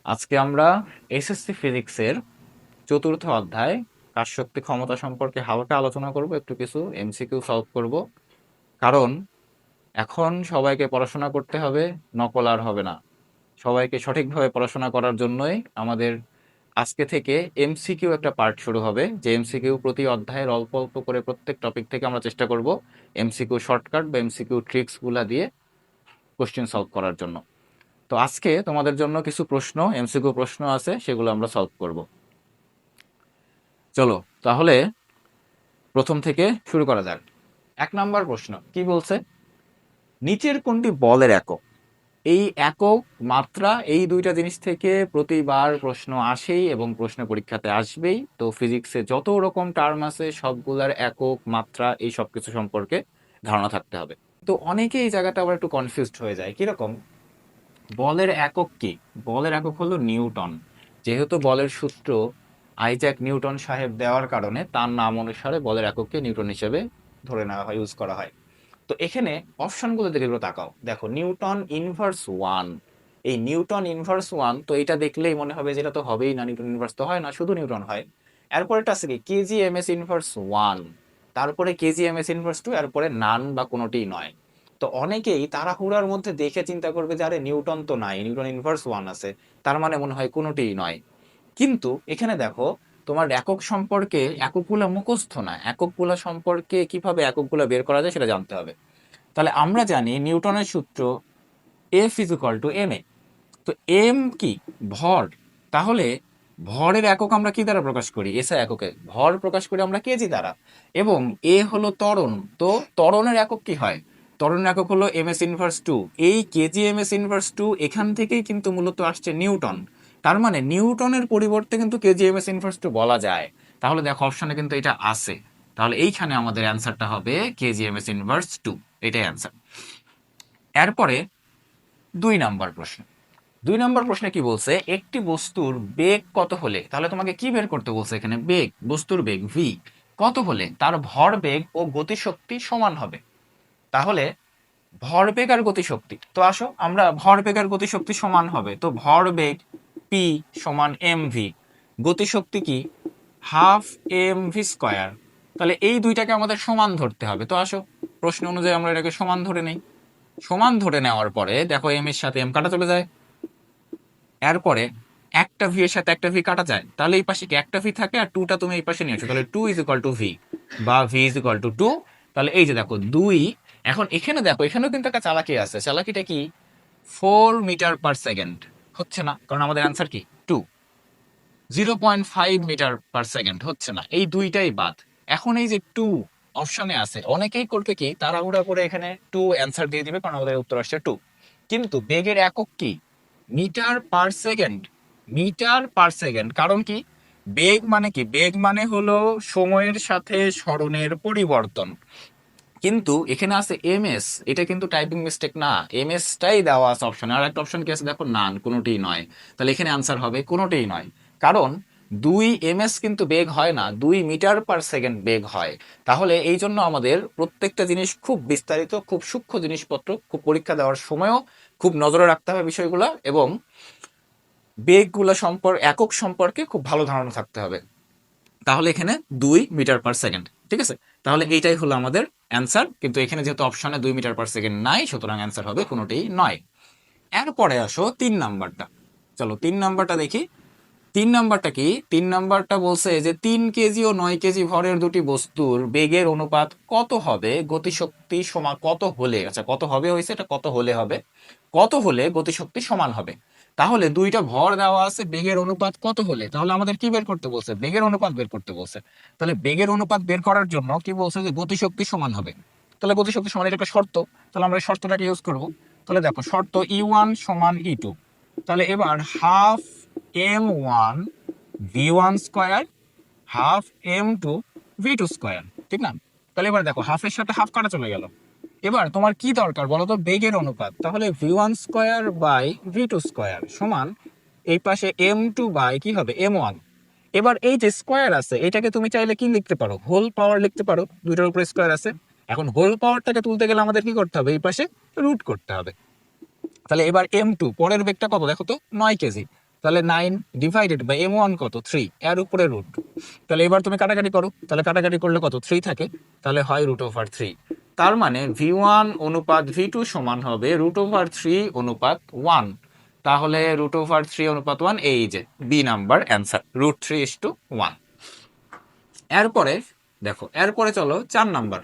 আজকে আমরা এসএসসি ফিজিক্সের চতুর্থ অধ্যায় কাজশক্তি ক্ষমতা সম্পর্কে হালকা আলোচনা করব, একটু কিছু এমসিকিউ সলভ করব। কারণ এখন সবাইকে পড়াশোনা করতে হবে, নকল আর হবে না। সবাইকে সঠিকভাবে পড়াশোনা করার জন্যই আমাদের আজকে থেকে এমসিকিউ একটা পার্ট শুরু হবে, যে এমসিকিউ প্রতি অধ্যায়ের অল্প অল্প করে প্রত্যেক টপিক থেকে আমরা চেষ্টা করব এমসিকিউ শর্টকাট বা এমসিকিউ ট্রিক্সগুলা দিয়ে কোশ্চেন সলভ করার জন্য। তো আজকে তোমাদের জন্য কিছু প্রশ্ন, এমসিকিউ প্রশ্ন আছে, সেগুলো আমরা সলভ করব। চলো তাহলে প্রথম থেকে শুরু করা যাক। 1 নম্বর প্রশ্ন কি বলছে, নিচের কোনটি বলের একক? এই একক, মাত্রা, এই দুইটা জিনিস থেকে প্রতিবার প্রশ্ন আসেই এবং প্রশ্ন পরীক্ষাতে আসবেই। তো ফিজিক্সে যত রকম টার্ম আছে সবগুলার একক, মাত্রা, এই সব কিছু সম্পর্কে ধারণা থাকতে হবে। তো অনেকে এই জায়গাটা আবার একটু কনফিউজড হয়ে যায়, কিরকম বলের একক কি? বলের একক হলো নিউটন। যেহেতু বলের সূত্র আইজ্যাক নিউটন সাহেব দেওয়ার কারণে তার নাম অনুসারে বলের একককে নিউটন হিসেবে ধরে নেওয়া হয়, ইউজ করা হয়। তো এখানে অপশনগুলো দিকে একটু তাকাও, দেখো নিউটন ইনভার্স ওয়ান। এই নিউটন ইনভার্স ওয়ান, তো এটা দেখলেই মনে হবে যেটা তো হবেই না, নিউটন ইনভার্স তো হয় না, শুধু নিউটন হয়। এরপরেটা আছে কি kg M S inverse one, তারপরে kg M S inverse two, এরপরে নান বা কোনোটিই নয়। তো অনেকেই তাড়াহুড়ার মধ্যে দেখে চিন্তা করবে যে আরে নিউটন তো নাই, নিউটন ইনভার্স ওয়ান আছে, তার মানে মনে হয় কোনোটিই নয়। কিন্তু এখানে দেখো, তোমার একক সম্পর্কে, এককগুলো মুখস্থ না, এককগুলো সম্পর্কে কিভাবে এককগুলো বের করা যায় সেটা জানতে হবে। তাহলে আমরা জানি নিউটনের সূত্র F is equal to M A. তো এম কি? ভর। তাহলে ভরের একক আমরা কি দ্বারা প্রকাশ করি? এসআই এককে ভর প্রকাশ করি আমরা কেজি দ্বারা। এবং এ হলো ত্বরণ, তো ত্বরণের একক কি হয়? ত্বরণের একক হলো এম এস ইনভার্স টু। এই kg M S inverse two এখান থেকেই কিন্তু মূলত আসছে নিউটন। তার মানে নিউটনের পরিবর্তে কিন্তু kg M S inverse two বলা যায়। তাহলে দেখো অপশনে কিন্তু এটা আছে। তাহলে এইখানে আমাদের অ্যান্সারটা হবে kg M S inverse two, এটাই অ্যান্সার। এরপরে 2 নম্বর প্রশ্ন। 2 নম্বর প্রশ্নে কি বলছে, একটি বস্তুর বেগ কত হলে, তাহলে তোমাকে কি বের করতে বলছে এখানে, বেগ, বস্তুর বেগ ভি কত হলে তার ভর বেগ ও গতিশক্তি সমান হবে। তাহলে ভরবেগ আর গতিশক্তি, তো আসো আমরা ভরবেগ আর গতিশক্তি সমান হবে, তো ভরবেগ পি সমান এম ভি, গতিশক্তি কি হাফ এম ভি স্কোয়ার। তাহলে এই দুইটাকে আমাদের সমান ধরতে হবে। তো আসো প্রশ্ন অনুযায়ী আমরা এটাকে সমান ধরে নেই। সমান ধরে নেওয়ার পরে দেখো এম এর সাথে এম কাটা চলে যায়। এরপরে একটা ভি এর সাথে একটা ভি কাটা যায়, তাহলে এই পাশে কি একটা ভি থাকে আর টুটা তুমি এই পাশে নিয়ে আসো, তাহলে two is equal to V বা V is equal to two. তাহলে এই যে দেখো দুই। এখন এখানে দেখো, এখানেও কিন্তু একটা চালাকি আছে, চালাকিটা কি, 4 মিটার পার সেকেন্ড হচ্ছে না, কারণ আমাদের অ্যান্সার কি টু। 0.5 মিটার পার সেকেন্ড হচ্ছে না, এই দুইটাই বাদ। এখন এই যে টু অপশনে আছে, অনেকেই করবে কি তাড়াহুড়া করে এখানে টু অ্যান্সার দিয়ে দিবে, কারণ আমাদের উত্তর আসছে টু। কিন্তু বেগের একক কি, metre per second. Metre per second, কারণ কি, বেগ মানে কি, বেগ মানে হলো সময়ের সাথে সরণের পরিবর্তন। কিন্তু এখানে আছে এমএস, এটা কিন্তু টাইপিং মিস্টেক না, এমএস টাই দেওয়া আছে অপশনে। আর একটা অপশন কি আছে দেখো, নান, কোনোটিই নয়। তাহলে এখানে আনসার হবে কোনোটিই নয়। কারণ 2 এমএস কিন্তু বেগ হয় না, 2 মিটার পার সেকেন্ড বেগ হয়। তাহলে এই জন্য আমাদের প্রত্যেকটা জিনিস খুব বিস্তারিত, খুব সূক্ষ্ম জিনিসপত্র, খুব পরীক্ষা দেওয়ার সময়ও খুব নজরে রাখতে হবে বিষয়গুলো, এবং বেগগুলো সম্পর্কে, একক সম্পর্কে খুব ভালো ধারণা থাকতে হবে। তাহলে এখানে 2 মিটার পার সেকেন্ড, ঠিক আছে। তাহলে এইটাই হলো আমাদের অ্যান্সার, কিন্তু এখানে যেহেতু অপশনে 2 মিটার পার সেকেন্ড নাই, সুতরাং অ্যান্সার হবে কোনোটি নয়। এরপরে আসো 3 নাম্বারটা। চলো 3 নাম্বারটা দেখি। 3 নাম্বারটা কি, 3 নাম্বারটা বলছে যে 3 কেজি ও 9 কেজি ভরের দুটি বস্তুর বেগের অনুপাত কত হবে গতিশক্তি সমান কত হলে, আচ্ছা কত হবে হয়েছে, এটা কত হলে হবে, কত হলে গতিশক্তি সমান হবে। তাহলে দুইটা ভর দেওয়া আছে, বেগের অনুপাত কত হলে, তাহলে আমাদের কি বের করতে বলছে, বেগের অনুপাত বের করতে বলছে। তাহলে বেগের অনুপাত বের করার জন্য কি বলছে, যে গতিশক্তি সমান হবে। তাহলে গতিশক্তি সমান, এটা একটা শর্ত, তাহলে আমরা এই শর্তটাকে ইউজ করব। তাহলে দেখো শর্ত E1 সমান E2। তাহলে এবার half M1 V1 square half M2 V2 square, ঠিক না? তাহলে এবার দেখো হাফের সাথে হাফ কাটা চলে গেল। এবার তোমার কি দরকার বলো তো, বেগের অনুপাত। তাহলে V1 square by V2 square সমান এই পাশে M2 বাই কি হবে M1। এবার এই যে স্কোয়ার আছে, এটাকে তুমি চাইলে কি লিখতে পারো, হোল পাওয়ার লিখতে পারো, দুইটার উপরে স্কোয়ার আছে। এখন হোল পাওয়ারটাকে তুলতে গেলে আমাদের কি করতে হবে, এই পাশে রুট করতে হবে। তাহলে এবার M2 পরের বেগটা কত দেখো তো, 9 কেজি। তাহলে 9 ডিভাইডেড বাই m1 কত 3, এর উপরে রুট। তাহলে এবার তুমি কাটাকাটি করো, তাহলে কাটাকাটি করলে কত 3 থাকে, তাহলে হয় √3। তার মানে v1 অনুপাত v2 সমান হবে √3 অনুপাত 1। তাহলে √3 অনুপাত 1, এই যে বি নাম্বার অ্যান্সার, √3:1। এরপরে দেখো, এরপরে চলো 4 নাম্বার।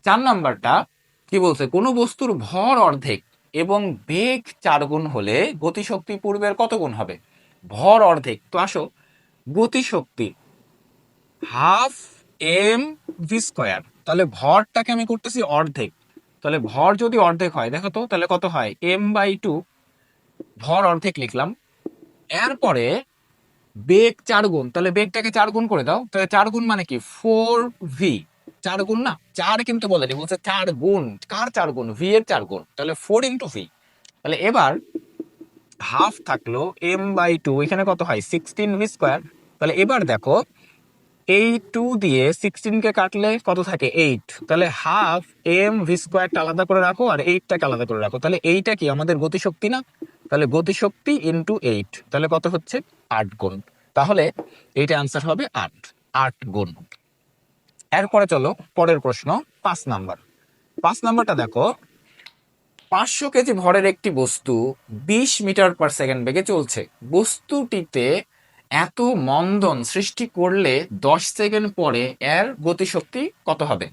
4 নাম্বারটা কি বলছে, কোনো বস্তুর ভর অর্ধেক এবং বেগ 4 গুণ হলে গতিশক্তি পূর্বের কত গুণ হবে? ভর অর্ধেক, তো আসো, গতিশক্তি হাফ এম ভি স্কোয়ার, তাহলে ভরটাকে আমি করতেছি অর্ধেক, তাহলে ভর যদি অর্ধেক হয় দেখো তো, তাহলে কত হয় m/2, ভর অর্ধেক লিখলাম। এরপরে বেগ 4 গুণ, তাহলে বেগটাকে 4 গুণ করে দাও, তাহলে 4 গুণ মানে কি 4v, 4 গুণ না, 4 কিন্তু বলেনি, বলছে 4 গুণ, কার 4 গুণ, v এর 4 গুণ, তাহলে 4 × v। তাহলে এবার হাফ থাকলো m/2, এখানে কত হয় 16v স্কোয়ার। তাহলে এবার দেখো, এই 2 দিয়ে 16 কে কাটলে কত থাকে 8, তাহলে হাফ এম ভি স্কোয়ারটা আলাদা করে রাখো আর 8টাকে আলাদা করে রাখো, তাহলে এইটা কি আমাদের গতিশক্তি না, তাহলে গতিশক্তি ইন্টু 8, তাহলে কত হচ্ছে 8 গুণ। তাহলে এইটা অ্যান্সার হবে 8 গুণ। এরপরে চলো পরের প্রশ্ন 5 নাম্বার। 5 নাম্বারটা দেখো, 500 কেজি ভরের একটি বস্তু 20 মিটার পার সেকেন্ড বেগে চলছে, বস্তুটিতে এত মন্দন সৃষ্টি করলে 10 সেকেন্ড পরে এর গতিশক্তি কত হবে?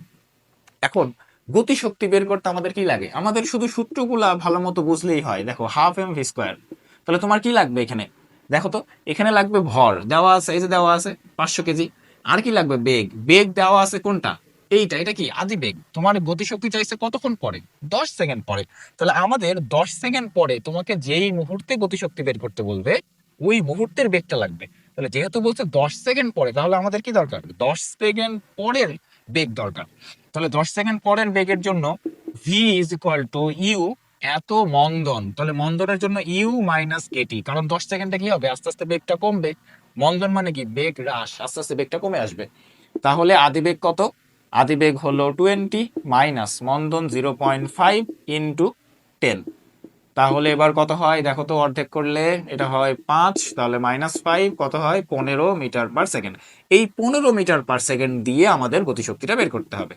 এখন গতিশক্তি বের করতে আমাদের কি লাগে, আমাদের শুধু সূত্রগুলা ভালো মতো বুঝলেই হয়। দেখো হাফ এম ভি স্কোয়ার, তাহলে তোমার কি লাগবে এখানে, দেখো তো, এখানে লাগবে ভর দেওয়া আছে, এই যে দেওয়া আছে 500 কেজি, আর কি লাগবে বেগ, বেগ দেওয়া আছে কোনটা, এইটা, এটা কি আদি বেগ, তোমার গতিশক্তি চাইছে কতক্ষণ পরে 10 সেকেন্ড পরে, তাহলে আমাদের 10 সেকেন্ড পরে তোমাকে যেই মুহূর্তে গতিশক্তি বের করতে বলবে ওই মুহূর্তের বেগটা লাগবে। তাহলে যেহেতু বলছে 10 সেকেন্ড পরে, তাহলে আমাদের কি দরকার 10 সেকেন্ড পরের বেগ দরকার। তাহলে 10 সেকেন্ড পরের বেগের জন্য v is equal to u, এত মন্দন, তাহলে মন্দনের জন্য ইউ মাইনাস কেটি, কারণ 10 সেকেন্ডে কি হবে আস্তে আস্তে বেগটা কমবে, মন্দন মানে কি বেগ হ্রাস, আস্তে আস্তে বেগটা কমে আসবে। তাহলে আদিবেগ কত, আদিবেগ হলো 20 মাইনাস মন্দন 0.5 ইন্টু 10। তাহলে এবার কত হয় দেখো তো, অর্ধেক করলে এটা হয় 5, তাহলে -5 কত হয় 15 মিটার পার সেকেন্ড। এই 15 মিটার পার সেকেন্ড দিয়ে আমাদের গতিশক্তিটা বের করতে হবে।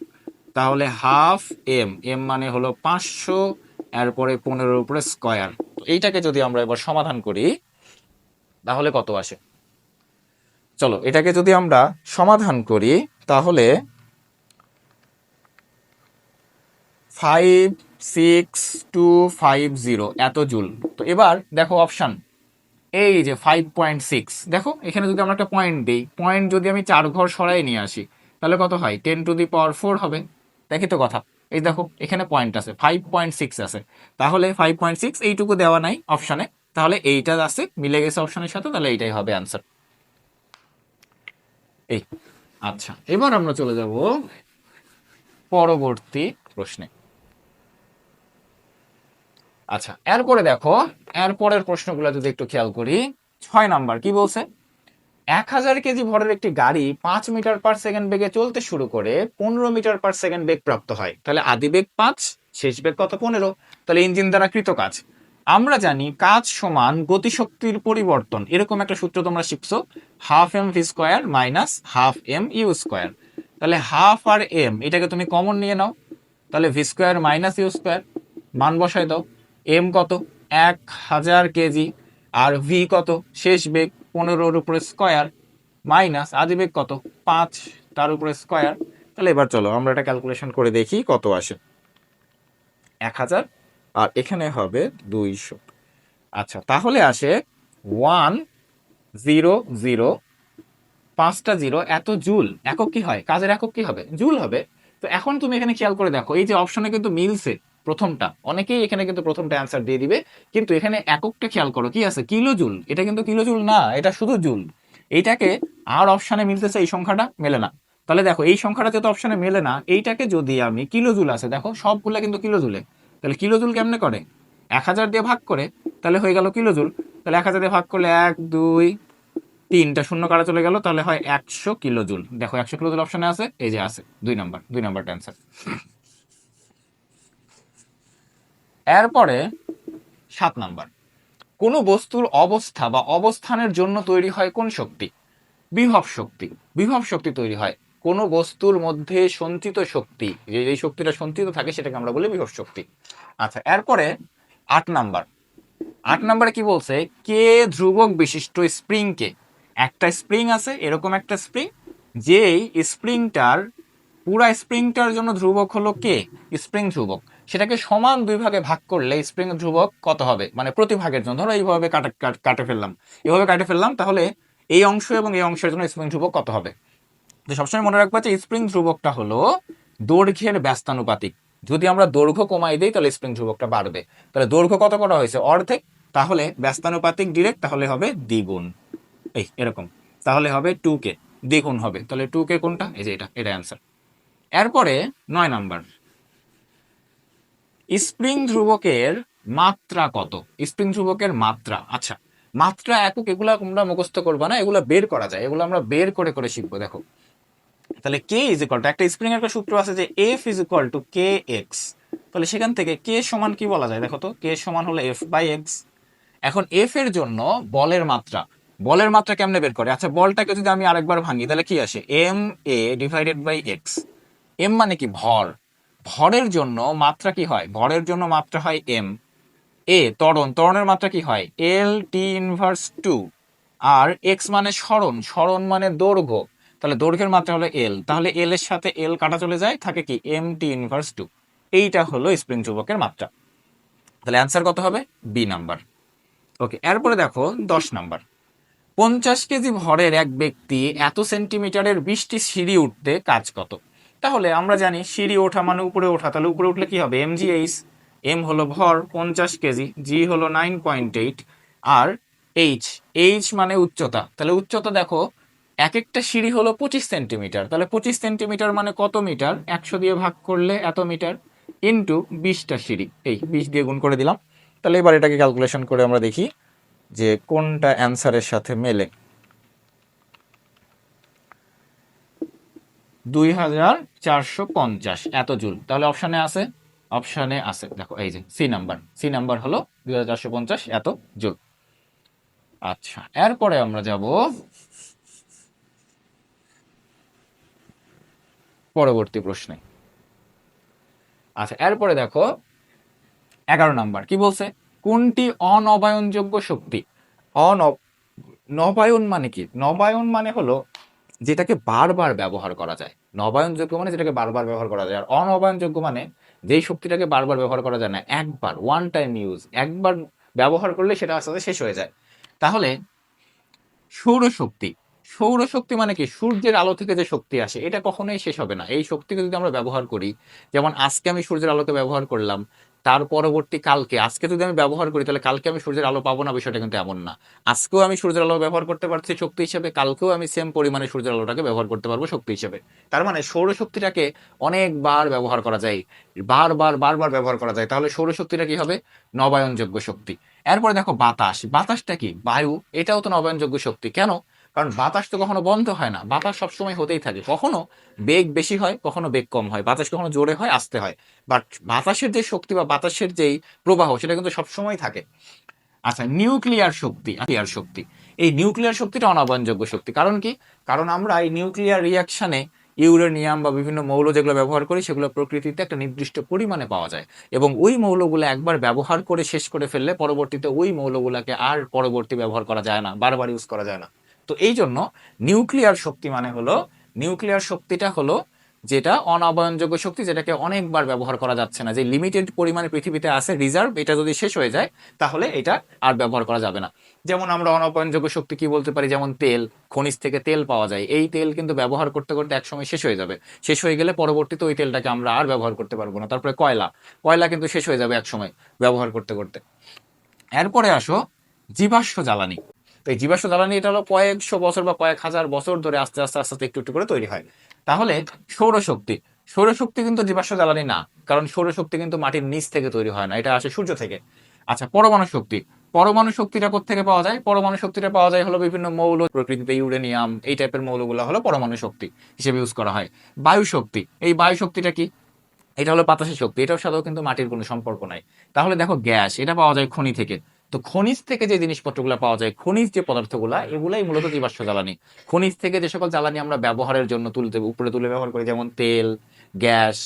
তাহলে হাফ এম, এম মানে হলো 500, এরপরে 15 উপরে স্কয়ার। তো এইটাকে যদি আমরা এবার সমাধান করি তাহলে কত আসে, চলো এটাকে যদি আমরা সমাধান করি তাহলে 56250 এত জুল। তো এবার দেখো অপশন, এই যে 5.6, দেখো এখানে যদি আমরা একটা পয়েন্ট দিই, পয়েন্ট যদি আমি 4 ঘর সরাই নিয়ে আসি তাহলে কত হয় 10⁴ হবে, দেখি তো কথা, এই দেখো এখানে পয়েন্ট আছে 5.6 আছে, তাহলে 5.6 এইটুকু দেওয়া নাই অপশনে, তাহলে এইটা আছে মিলে গেছে অপশনের সাথে, তাহলে এইটাই হবে অ্যান্সার। এই, আচ্ছা এবার আমরা চলে যাব পরবর্তী প্রশ্নে। আচ্ছা এরপরে দেখো, এরপরের প্রশ্নগুলো যদি একটু খেয়াল করি, 6 নাম্বার কি বলছে, 1000 কেজি ভরের একটি গাড়ি 5 মিটার পার সেকেন্ড বেগে চলতে শুরু করে 15 মিটার পার সেকেন্ড বেগ প্রাপ্ত হয়, তাহলে আদি বেগ 5, শেষ বেগ কত 15, তাহলে ইঞ্জিন দ্বারা কৃত কাজ, আমরা জানি কাজ সমান গতিশক্তির পরিবর্তন, এরকম একটা সূত্র তোমরা শিখছো, half M V square minus half M U square. তাহলে হাফ আর এম এটাকে তুমি কমন নিয়ে নাও, তাহলে V square minus U square, মান বসায় দাও, এম কত 1000 কেজি, আর ভি কত শেষ বেগ 15 উপরে স্কয়ার, মাইনাস আদিবেগ কত 5 তার উপরে স্কয়ার। তাহলে এবার চলো আমরা এটা ক্যালকুলেশন করে দেখি কত আসে, 1000 আর এখানে হবে 200। আচ্ছা তাহলে আসে 100, 5টা জিরো এত জুল, একক কি হয়, কাজের একক কি হবে জুল হবে। তো এখন তুমি এখানে খেয়াল করে দেখো, এই যে অপশনে কিন্তু মিলছে প্রথমটা, অনেকেই এখানে কিন্তু প্রথমটা অ্যান্সার দিয়ে দিবে, কিন্তু এখানে এককটা খেয়াল করো কি আছে কিলো জুল, এটা কিন্তু কিলো জুল না, এটা শুধু জুল। এইটাকে আর অপশনে মিলতেছে, এই সংখ্যাটা মেলে না, তাহলে দেখো এই সংখ্যাটা যেহেতু অপশনে মেলে না, এইটাকে যদি আমি কিলো জুল আছে, দেখো সবগুলা কিন্তু কিলো জুলে, তাহলে কিলো জুল কেমনে করে 1000 দিয়ে ভাগ করে, তাহলে হয়ে গেল কিলো জুল, তাহলে 1000 দিয়ে ভাগ করলে 1 2 3টা শূন্য কাটা চলে গেল, তাহলে হয় 100 কিলো জুল। দেখো 100 কিলো জুল অপশনে আছে, এই যে আছে 2 নাম্বারটা অ্যান্সার। এরপরে 7 নাম্বার, কোনো বস্তুর অবস্থা বা অবস্থানের জন্য তৈরি হয় কোন শক্তি? বিভব শক্তি। বিভব শক্তি তৈরি হয় কোনো বস্তুর মধ্যে সঞ্চিত শক্তি, যে শক্তিটা সঞ্চিত থাকে সেটাকে আমরা বলি বিভব শক্তি। আচ্ছা, এরপরে 8 নাম্বার। 8 নাম্বারে কি বলছে? কে ধ্রুবক বিশিষ্ট স্প্রিংকে, একটা স্প্রিং আছে, এরকম একটা স্প্রিং, যেই স্প্রিংটার পুরা স্প্রিংটার জন্য ধ্রুবক হলো কে, স্প্রিং ধ্রুবক, সেটাকে সমান 2 ভাগে ভাগ করলে স্প্রিং ধ্রুবক কত হবে? মানে প্রতি ভাগের জন্য, ধরো এইভাবে কাটে ফেললাম, এভাবে কাটে ফেললাম, তাহলে এই অংশ এবং এই অংশের জন্য স্প্রিং ধ্রুবক কত হবে? তো সবসময় মনে রাখবা যে স্প্রিং ধ্রুবকটা হলো দৈর্ঘ্যের ব্যস্তানুপাতিক। যদি আমরা দৈর্ঘ্য কমাই দিই তাহলে স্প্রিং ধ্রুবকটা বাড়বে। তাহলে দৈর্ঘ্য কত করা হয়েছে? অর্ধেক। তাহলে ব্যস্তানুপাতিক ডিরেক্ট, তাহলে হবে দ্বিগুণ, এই এরকম, তাহলে হবে 2K, দ্বিগুণ হবে। তাহলে 2K কোনটা? এই যে এটা অ্যান্সার। এরপরে 9 নাম্বার, স্প্রিং ধ্রুবকের মাত্রা কত? স্প্রিং ধ্রুবকের মাত্রা। আচ্ছা, মাত্রা একক এগুলা তোমরা মুখস্থ করবা না, এগুলা বের করা যায়, এগুলো আমরা বের করে করে শিখবো। দেখো, তাহলে কে ইজ ইকুয়াল টু, একটা স্প্রিং এর একটা সূত্র আছে যে F is equal two K x. তাহলে সেখান থেকে কে সমান কি বলা যায়? দেখো তো, কে সমান হলো এফ বাই এক্স। এখন এফ এর জন্য বলের মাত্রা, বলের মাত্রা কেমনে বের করে? আচ্ছা, বলটাকে যদি আমি আরেকবার ভাঙি তাহলে কি আসে? M a divided by x. M মানে কি? ভর। ভরের জন্য মাত্রা কি হয়? ভরের জন্য মাত্রা হয় এম। এ ত্বরণ, ত্বরণের মাত্রা কি হয়? এল টি ইনভার্স 2। আর এক্স মানে সরণ, সরণ মানে দৈর্ঘ্য, তাহলে দৈর্ঘ্যের মাত্রা হলো এল। তাহলে এল এর সাথে এল কাটা চলে যায়, থাকে কি? M t inverse 2। এইটা হলো স্প্রিং ধ্রুবকের মাত্রা। তাহলে অ্যান্সার কত হবে? B number. ওকে, এরপরে দেখো 10 নাম্বার। 50 কেজি ভরের এক ব্যক্তি এত সেন্টিমিটারের 20টি সিঁড়ি উঠতে কাজ কত? তাহলে আমরা জানি সিঁড়ি ওঠা মানে উপরে ওঠা, তাহলে উপরে উঠলে কি হবে? M G H. এম হলো ভর 50 কেজি, জি হলো 9.8, আর এইচ, এইচ মানে উচ্চতা। তাহলে উচ্চতা দেখো, এক একটা সিঁড়ি হলো 25 সেন্টিমিটার, তাহলে 25 সেন্টিমিটার মানে কত মিটার? 100 দিয়ে ভাগ করলে এত মিটার, ইন্টু 20টা সিঁড়ি, এই 20 দিয়ে গুণ করে দিলাম। তাহলে এবার এটাকে ক্যালকুলেশন করে আমরা দেখি যে কোনটা অ্যান্সারের সাথে মেলে। 2450 এত জুল, তাহলে অপশানে আছে, অপশানে আছে, দেখো এই যে সি নাম্বার, সি নাম্বার হলো 2450 এত জুল। আচ্ছা, এরপরে আমরা যাব পরবর্তী প্রশ্নে। আচ্ছা, এরপরে দেখো 11 নাম্বার কি বলছে? কোনটি অনবায়নযোগ্য শক্তি? নবায়ন মানে কি? নবায়ন মানে হলো যেটাকে বারবার ব্যবহার করা যায়। নবায়নযোগ্য মানে যেটাকে বারবার ব্যবহার করা যায়, আর অনবায়নযোগ্য মানে যেই শক্তিটাকে বারবার ব্যবহার করা যায় না, একবার, ওয়ান টাইম ইউজ, একবার ব্যবহার করলে সেটা আস্তে আস্তে শেষ হয়ে যায়। তাহলে সৌরশক্তি, সৌরশক্তি মানে কি? সূর্যের আলো থেকে যে শক্তি আসে, এটা কখনোই শেষ হবে না। এই শক্তিকে যদি আমরা ব্যবহার করি, যেমন আজকে আমি সূর্যের আলোকে ব্যবহার করলাম, তার পরবর্তী কালকে, আজকে যদি আমি ব্যবহার করি তাহলে কালকে আমি সূর্যের আলো পাবো না, বিষয়টা কিন্তু এমন না। আজকেও আমি সূর্যের আলো ব্যবহার করতে পারছি শক্তি হিসেবে, কালকেও আমি সেম পরিমাণে সূর্যের আলোটাকে ব্যবহার করতে পারবো শক্তি হিসেবে। তার মানে সৌরশক্তিটাকে অনেকবার ব্যবহার করা যায়, বারবার বারবার ব্যবহার করা যায়। তাহলে সৌরশক্তিটা কি হবে? নবায়নযোগ্য শক্তি। এরপরে দেখো বাতাস, বাতাসটা কি? বায়ু, এটাও তো নবায়নযোগ্য শক্তি। কেন? কারণ বাতাস তো কখনো বন্ধ হয় না, বাতাস সবসময় হতেই থাকে। কখনো বেগ বেশি হয়, কখনো বেগ কম হয়, বাতাস কখনো জোরে হয়, আস্তে হয়, বাট বাতাসের যে শক্তি বা বাতাসের যেই প্রবাহ সেটা কিন্তু সবসময় থাকে। আচ্ছা, নিউক্লিয়ার শক্তি, নিউক্লিয়ার শক্তি, এই নিউক্লিয়ার শক্তিটা অনবায়নযোগ্য শক্তি। কারণ কি? কারণ আমরা এই নিউক্লিয়ার রিয়াকশনে ইউরেনিয়াম বা বিভিন্ন মৌল যেগুলো ব্যবহার করি সেগুলো প্রকৃতিতে একটা নির্দিষ্ট পরিমাণে পাওয়া যায়, এবং ওই মৌলগুলো একবার ব্যবহার করে শেষ করে ফেললে পরবর্তীতে ওই মৌলগুলোকে আর পরবর্তী ব্যবহার করা যায় না, বারবার ইউজ করা যায় না। তো এই জন্য নিউক্লিয়ার শক্তি মানে হলো, নিউক্লিয়ার শক্তিটা হলো যেটা অনবায়নযোগ্য শক্তি, যেটাকে অনেকবার ব্যবহার করা যাচ্ছে না, যে লিমিটেড পরিমাণে পৃথিবীতে আছে রিজার্ভ, এটা যদি শেষ হয়ে যায় তাহলে এটা আর ব্যবহার করা যাবে না। যেমন আমরা অনবায়নযোগ্য শক্তি কি বলতে পারি? যেমন তেল, খনিজ থেকে তেল পাওয়া যায়, এই তেল কিন্তু ব্যবহার করতে করতে একসময় শেষ হয়ে যাবে, শেষ হয়ে গেলে পরবর্তীতে ওই তেলটাকে আমরা আর ব্যবহার করতে পারবো না। তারপরে কয়লা, কয়লা কিন্তু শেষ হয়ে যাবে একসময় ব্যবহার করতে করতে। এরপরে আসো জীবাশ্ম জ্বালানি। তো এই জীবাশ্ম জ্বালানি এটা হলো কয়েকশো বছর বা কয়েক হাজার বছর ধরে আস্তে আস্তে আস্তে আস্তে একটু একটু করে তৈরি হয়। তাহলে সৌরশক্তি, সৌরশক্তি কিন্তু জীবাশ্ম জ্বালানি না, কারণ সৌরশক্তি কিন্তু মাটির নিচ থেকে তৈরি হয় না, এটা আসে সূর্য থেকে। আচ্ছা, পরমাণু শক্তি, পরমাণু শক্তিটা কোত্থেকে পাওয়া যায়? পরমাণু শক্তিটা পাওয়া যায় হলো বিভিন্ন মৌল, প্রকৃতিতে ইউরেনিয়াম এই টাইপের মৌলগুলো হলো পরমাণু শক্তি হিসেবে ইউজ করা হয়। বায়ু শক্তি, এই বায়ু শক্তিটা কি? এটা হলো বাতাসের শক্তি, এটার সাথেও কিন্তু মাটির কোনো সম্পর্ক নাই। তাহলে দেখো গ্যাস, এটা পাওয়া যায় খনি থেকে, তো খনিজ থেকে যে জিনিসপত্রগুলো পাওয়া যায়, খনিজ যে পদার্থগুলা, এগুলাই মূলত জীবাশ্ম জ্বালানি। খনিজ থেকে যে সকল জ্বালানি আমরা ব্যবহারের জন্য উপরে তুলে ব্যবহার করি, যেমন তেল, গ্যাস,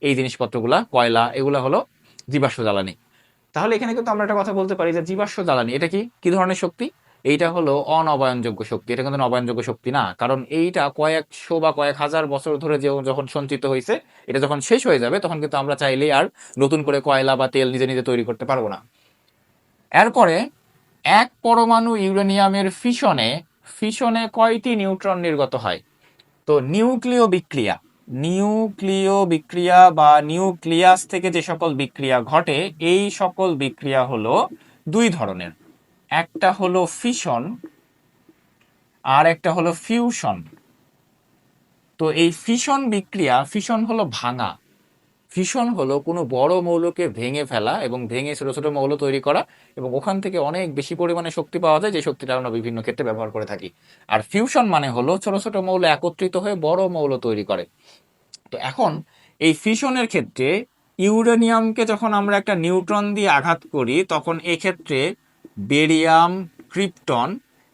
এই জিনিসপত্রগুলা, কয়লা, এগুলা হলো জীবাশ্ম জ্বালানি। তাহলে এখানে কিন্তু আমরা একটা কথা বলতে পারি যে জীবাশ্ম জ্বালানি এটা কি ধরনের শক্তি? এইটা হলো অনবায়নযোগ্য শক্তি। এটা কিন্তু নবায়নযোগ্য শক্তি না, কারণ এইটা কয়েকশো বা কয়েক হাজার বছর ধরে যে যখন সঞ্চিত হয়েছে, এটা যখন শেষ হয়ে যাবে তখন কিন্তু আমরা চাইলেই আর নতুন করে কয়লা বা তেল নিজে নিজে তৈরি করতে পারবো না। এরপরে এক পরমাণু ইউরেনিয়ামের ফিশনে কয়টি নিউট্রন নির্গত হয়? তো নিউক্লিয় বিক্রিয়া বা নিউক্লিয়াস থেকে যে সকল বিক্রিয়া ঘটে, এই সকল বিক্রিয়া হলো দুই ধরনের। একটা হলো ফিশন আর একটা হলো ফিউশন। তো এই ফিশন হলো ভাঙা। ফিশন হলো কোনো বড় মৌলকে ভেঙে ফেলা এবং ভেঙে ছোট ছোট মৌল তৈরি করা, এবং ওখান থেকে অনেক বেশি পরিমাণে শক্তি পাওয়া যায়, যে শক্তিটা আমরা বিভিন্ন ক্ষেত্রে ব্যবহার করে থাকি। আর ফিউশন মানে হলো ছোট ছোট মৌল একত্রিত হয়ে বড় মৌল তৈরি করে। তো এখন এই ফিশনের ক্ষেত্রে ইউরেনিয়ামকে যখন আমরা একটা নিউট্রন দিয়ে আঘাত করি, তখন এক্ষেত্রে বেরিয়াম, ক্রিপ্টন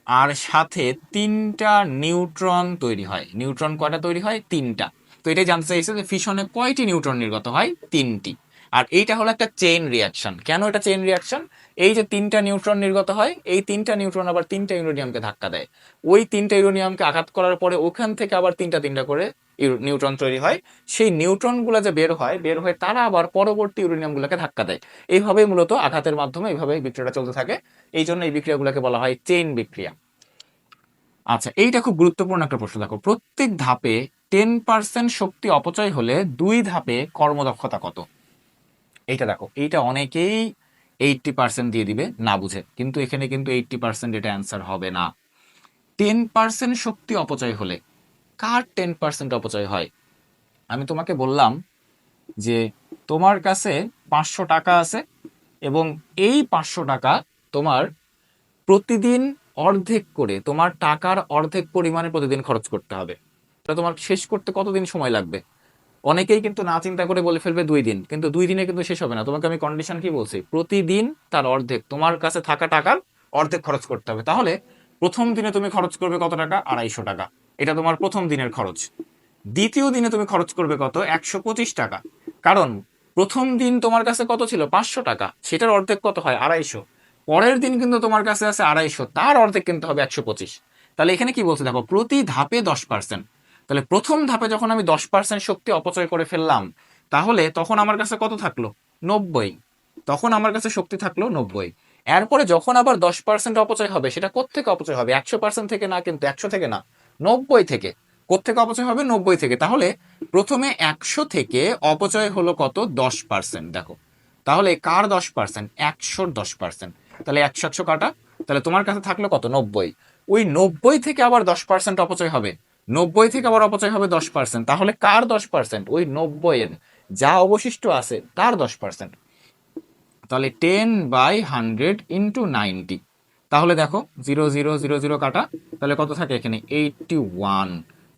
আর সাথে 3টা নিউট্রন তৈরি হয়। নিউট্রন কয়টা তৈরি হয়? 3টা। তো এটাই জানতে চাইছে যে ফিশনে কয়টি নিউট্রন নির্গত হয়? 3টি। আর এইটা হলো একটা চেইন রিয়াকশন। কেন এটা চেইন রিয়াকশন? এই যে 3টা নিউট্রন নির্গত হয়, এই 3টা নিউট্রন আবার 3টা ইউরেনিয়ামকে ধাক্কা দেয়। ওই 3টা ইউরেনিয়ামকে আঘাত করার পরে ওখান থেকে আবার 3টা করে নিউট্রন তৈরি হয়। সেই নিউট্রনগুলো যে বের হয়ে তারা আবার পরবর্তী ইউরেনিয়ামগুলোকে ধাক্কা দেয়। এইভাবেই মূলত আঘাতের মাধ্যমে এইভাবে বিক্রিয়াটা চলতে থাকে। এই জন্য এই বিক্রিয়াগুলোকে বলা হয় চেইন বিক্রিয়া। আচ্ছা, এইটা খুব গুরুত্বপূর্ণ একটা প্রশ্ন। দেখো, প্রত্যেক ধাপে 10% শক্তি অপচয় হলে 2 ধাপে কর্মদক্ষতা কত? এইটা দেখো, এইটা অনেকেই 80% দিয়ে দিবে না বুঝে, কিন্তু এখানে কিন্তু 80% এটা অ্যান্সার হবে না। 10% শক্তি অপচয় হলে কার 10% অপচয় হয়? আমি তোমাকে বললাম যে তোমার কাছে 500 টাকা আছে এবং এই 500 টাকা তোমার প্রতিদিন অর্ধেক করে, তোমার টাকার অর্ধেক পরিমাণে প্রতিদিন খরচ করতে হবে। তা তোমার শেষ করতে কতদিন সময় লাগবে? অনেকেই কিন্তু না চিন্তা করে বলে ফেলবে 2 দিন, কিন্তু 2 দিনে কিন্তু শেষ হবে না। তোমাকে আমি কন্ডিশন কি বলছি? প্রতিদিন তার অর্ধেক, তোমার কাছে থাকা টাকার অর্ধেক খরচ করতে হবে। তাহলে প্রথম দিনে তুমি খরচ করবে কত টাকা? 250 টাকা। এটা তোমার প্রথম দিনের খরচ। দ্বিতীয় দিনে তুমি খরচ করবে কত? 125 টাকা। কারণ প্রথম দিন তোমার কাছে কত ছিল? 500 টাকা, সেটার অর্ধেক কত হয়? 250। পরের দিন কিন্তু তোমার কাছে আছে 250, তার অর্ধেক কিন্তু হবে 125। তাহলে এখানে কি বলছে দেখো, প্রতি ধাপে 10%। তাহলে প্রথম ধাপে যখন আমি 10% শক্তি অপচয় করে ফেললাম, তাহলে তখন আমার কাছে কত থাকলো? 90। তখন আমার কাছে শক্তি থাকলো 90। এরপরে যখন আবার 10% অপচয় হবে, সেটা কোত্থেকে অপচয় হবে? 100% থেকে না, কিন্তু 100 থেকে না, 90 থেকে। কোত্থেকে অপচয় হবে? 90 থেকে। তাহলে প্রথমে 100 থেকে অপচয় হলো কত? 10%। দেখো, তাহলে কার 10%? 100-র 10%। তাহলে 100 কাটা, তাহলে তোমার কাছে থাকলো কত? 90। ওই 90 থেকে আবার 10% অপচয় হবে, 90 থেকে আবার অপচয় হবে 10%। তাহলে কার 10%? ওই 90-এর যা অবশিষ্ট আছে তার 10%। তাহলে 10/100 × 90। তাহলে দেখো 0 0 0 0 কাটা, তাহলে কত থাকে এখানে? 81।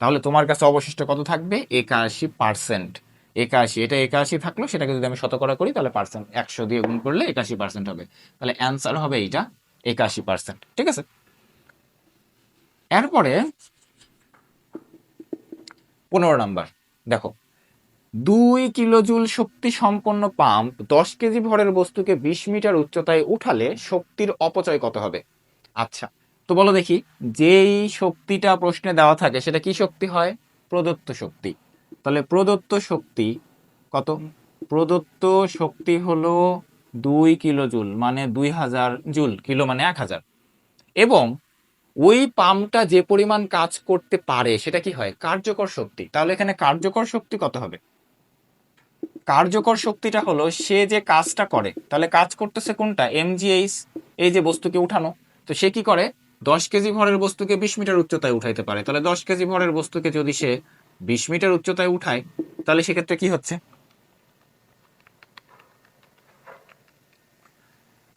তাহলে তোমার কাছে অবশিষ্ট কত থাকবে? 81%। 81, এটা 81 থাকলো, সেটাকে যদি আমি শতকরা করি তাহলে পার্সেন্ট, 100 দিয়ে গুণ করলে 81% হবে। তাহলে অ্যান্সার হবে এইটা, 81%। ঠিক আছে। এরপরে 15 নাম্বার দেখো, 2 কিলোজুল শক্তি সম্পন্ন পাম্প 10 কেজি ভরের বস্তুকে 20 মিটার উচ্চতায় উঠালে শক্তির অপচয় কত হবে? আচ্ছা, তো বলো দেখি, যেই শক্তিটা প্রশ্নে দেওয়া থাকে সেটা কি শক্তি হয়? প্রদত্ত শক্তি। তাহলে প্রদত্ত শক্তি কত? প্রদত্ত শক্তি হলো 2 কিলোজুল, মানে 2000 জুল। কিলো মানে 1000। এবং ওই পাম্পটা যে পরিমাণ কাজ করতে পারে সেটা কি হয়? কার্যকর শক্তি। তাহলে এখানে কার্যকর শক্তি কত হবে? কার্যকর শক্তিটা হলো সে যে কাজটা করে, তাহলে কাজ করতেছে কোনটা? এমজিএইচ, এই যে বস্তুকে উঠানো। তো সে কি করে? 10 কেজি ভরের বস্তুকে 20 মিটার উচ্চতায় উঠাইতে পারে। তাহলে 10 কেজি ভরের বস্তুকে যদি সে 20 মিটার উচ্চতায় উঠায়, তাহলে সেক্ষেত্রে কি হচ্ছে?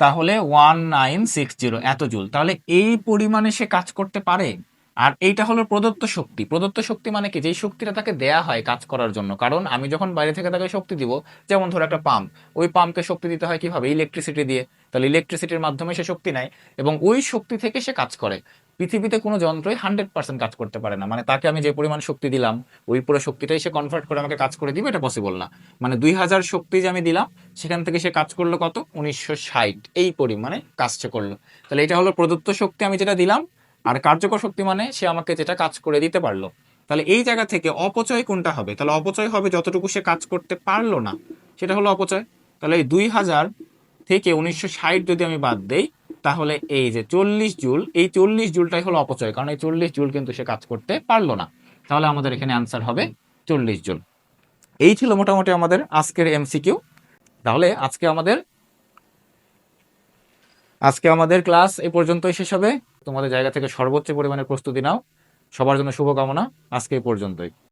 তাহলে 1960 এত জুল। তাহলে এই পরিমাণে সে কাজ করতে পারে। আর এইটা হলো প্রদত্ত শক্তি। প্রদত্ত শক্তি মানে কি? যেই শক্তিটা তাকে দেয়া হয় কাজ করার জন্য। কারণ আমি যখন বাইরে থেকে তাকে শক্তি দিব, যেমন ধরো একটা পাম্প, ওই পাম্পকে শক্তি দিতে হয় কিভাবে? ইলেকট্রিসিটি দিয়ে। তাহলে ইলেকট্রিসিটির মাধ্যমে সে শক্তি নেয় এবং ওই শক্তি থেকে সে কাজ করে। পৃথিবীতে কোনো যন্ত্রই 100% কাজ করতে পারে না, মানে তাকে আমি যে পরিমাণ শক্তি দিলাম ওই পুরো শক্তিটাই সে কনভার্ট করে আমাকে কাজ করে দিবে, এটা পসিবল না। মানে 2000 শক্তি যে আমি দিলাম সেখান থেকে সে কাজ করলো কত, 1960, এই পরিমাণে কাজ সে করলো। তাহলে এটা হলো প্রদত্ত শক্তি আমি যেটা দিলাম, আর কার্যকর শক্তি মানে সে আমাকে যেটা কাজ করে দিতে পারলো। তাহলে এই জায়গা থেকে অপচয় কোনটা হবে, তাহলে অপচয় হবে যতটুকু সে কাজ করতে পারলো না, সেটা হলো অপচয়। তাহলে এই 2000 থেকে 1960 যদি আমি বাদ দেই, তাহলে এই যে 40 জুল, এই 40 জুলটাই হলো অপচয়, কারণ এই 40 জুল কিন্তু সে কাজ করতে পারলো না। তাহলে আমাদের এখানে আনসার হবে 40 জুল। এই ছিল মোটামুটি আমাদের আজকের এমসিকিউ। তাহলে আজকে আমাদের ক্লাস এ পর্যন্তই শেষ হবে। তোমাদের জায়গা থেকে সর্বোচ্চ পরিমাণে প্রস্তুতি নাও। সবার জন্য শুভকামনা। আজকে এই পর্যন্তই।